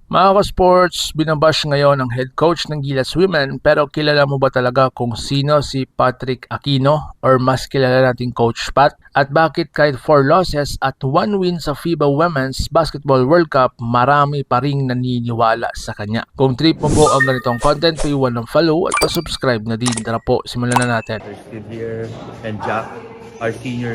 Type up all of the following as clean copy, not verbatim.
Mga ka-sports, binabash ngayon ang head coach ng Gilas Women pero kilala mo ba talaga kung sino si Patrick Aquino or mas kilala nating Coach Pat? At bakit kahit 4 losses at 1 win sa FIBA Women's Basketball World Cup, marami pa ring naniniwala sa kanya? Kung trip mo po ang ganitong content, paiwan ng follow at pa-subscribe na din. Tara po, simulan na natin. Steve here and Jack, our senior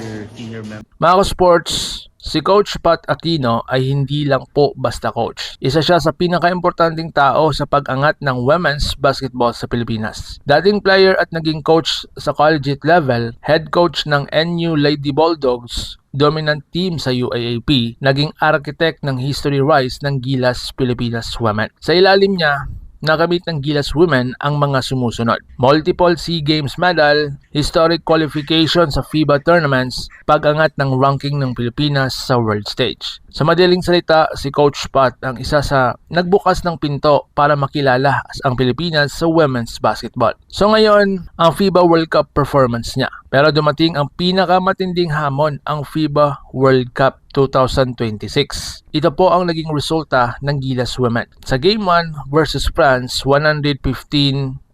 member. Mga ka-sports, si Coach Pat Aquino ay hindi lang po basta coach. Isa siya sa pinaka-importanting tao sa pag-angat ng women's basketball sa Pilipinas. Dating player at naging coach sa collegiate level, head coach ng NU Lady Bulldogs, dominant team sa UAAP, naging architect ng history rise ng Gilas Pilipinas Women. Sa ilalim niya, nakamit ng Gilas Women ang mga sumusunod: multiple SEA Games medal, historic qualification sa FIBA tournaments, pag-angat ng ranking ng Pilipinas sa world stage. Sa madaling salita, si Coach Pat ang isa sa nagbukas ng pinto para makilala ang Pilipinas sa women's basketball. So ngayon, ang FIBA World Cup performance niya. Pero dumating ang pinakamatinding hamon, ang FIBA World Cup 2026. Ito po ang naging resulta ng Gilas Women. Sa Game 1 versus France, 115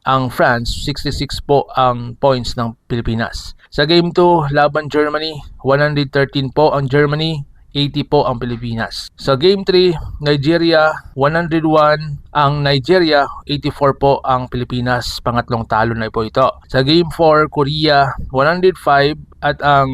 ang France, 66 po ang points ng Pilipinas. Sa Game 2, laban Germany, 113 po ang Germany, 80 po ang Pilipinas. Sa Game 3, Nigeria, 101 ang Nigeria, 84 po ang Pilipinas. Pangatlong talo na po ito. Sa Game 4, Korea, 105 at ang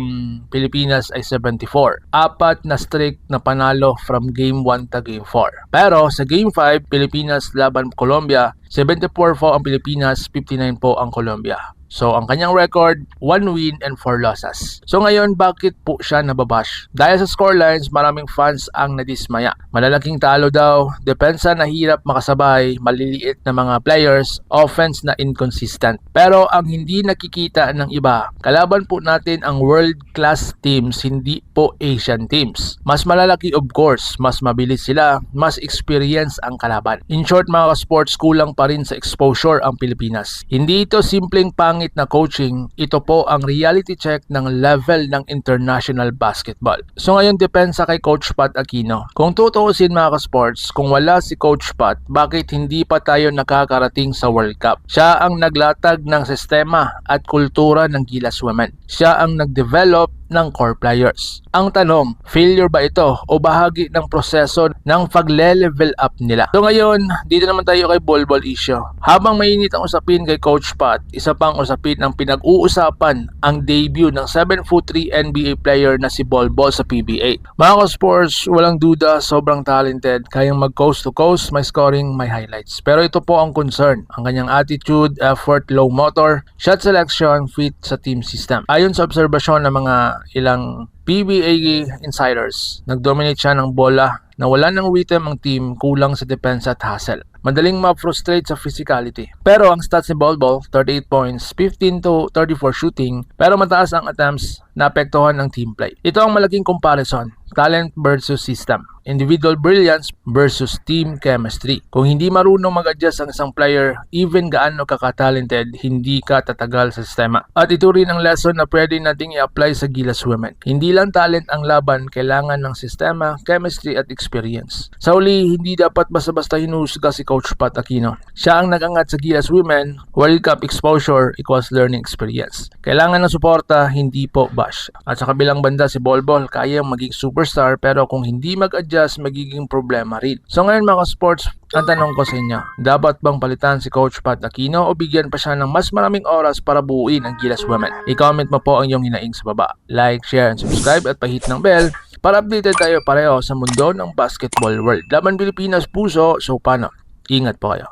Pilipinas ay 74. Apat na streak na panalo from Game 1 to Game 4. Pero sa Game 5, Pilipinas laban Colombia, 74 po ang Pilipinas, 59 po ang Colombia. So, ang kanyang record, 1 win and 4 losses. So, ngayon, bakit po siya nababash? Dahil sa scorelines, maraming fans ang nadismaya. Malalaking talo daw, depensa na hirap makasabay, maliliit na mga players, offense na inconsistent. Pero ang hindi nakikita ng iba, kalaban po natin ang world-class teams, hindi po Asian teams. Mas malalaki of course, mas mabilis sila, mas experience ang kalaban. In short mga sports, kulang pa rin sa exposure ang Pilipinas. Hindi ito simpleng pangit na coaching, ito po ang reality check ng level ng international basketball. So ngayon depensa kay Coach Pat Aquino. Kung tutuusin mga ka-sports, kung wala si Coach Pat, bakit hindi pa tayo nakakarating sa World Cup? Siya ang naglatag ng sistema at kultura ng Gilas Women. Siya ang nag-develop ng core players. Ang tanong, failure ba ito o bahagi ng proseso ng pagle-level up nila? So ngayon, dito naman tayo kay Bol issue. Habang mainit ang usapin kay Coach Pat, isa pang usapin ang pinag-uusapan ang debut ng 7'3" NBA player na si Bol sa PBA. Mga ka-sports, walang duda, sobrang talented, kayang mag-coast to coast, may scoring, may highlights. Pero ito po ang concern, ang kanyang attitude, effort, low motor, shot selection, fit sa team system. Ayon sa obserbasyon ng mga ilang PBA insiders, nag-dominate siya ng bola na wala ng rhythm ang team, kulang sa depensa at hustle. Madaling ma-frustrate sa physicality. Pero ang stats ni Bol, 38 points, 15 to 34 shooting, pero mataas ang attempts na apektuhan ng team play. Ito ang malaking comparison, talent versus system, individual brilliance versus team chemistry. Kung hindi marunong mag-adjust ang isang player, even gaano ka-talented, hindi ka tatagal sa sistema. At ito rin ang lesson na pwede nating i-apply sa Gilas Women. Hindi lang talent ang laban, kailangan ng sistema, chemistry at experience. Sa huli, hindi dapat basta-basta hinusga si Coach Pat Aquino. Siya ang nag-angat sa Gilas Women, World Cup exposure equals learning experience. Kailangan ng suporta, hindi po bash. At sa kabilang banda si Bol, kayang maging superstar pero kung hindi mag-adjust, magiging problema rin. So ngayon mga sports, ang tanong ko sa inyo, dapat bang palitan si Coach Pat Aquino o bigyan pa siya ng mas maraming oras para buuin ang Gilas Women? I-comment mo po ang iyong hinaing sa baba. Like, share, and subscribe at pahit ng bell para updated tayo pareho sa mundo ng basketball world. Laban Pilipinas puso, so paano? Ingat po kayo.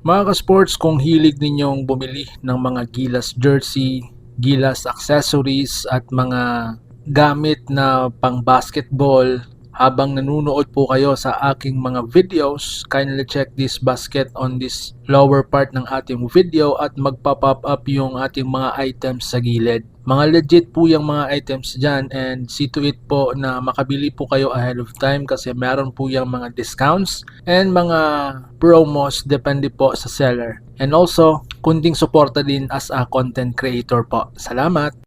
Mga ka-sports, kung hilig ninyong bumili ng mga Gilas jersey, Gilas accessories at mga gamit na pang basketball, habang nanunood po kayo sa aking mga videos, kindly check this basket on this lower part ng ating video at magpa-pop up yung ating mga items sa gilid. Mga legit po yung mga items dyan and see to it po na makabili po kayo ahead of time kasi meron po yung mga discounts and mga promos depende po sa seller. And also, kunting suporta din as a content creator po. Salamat!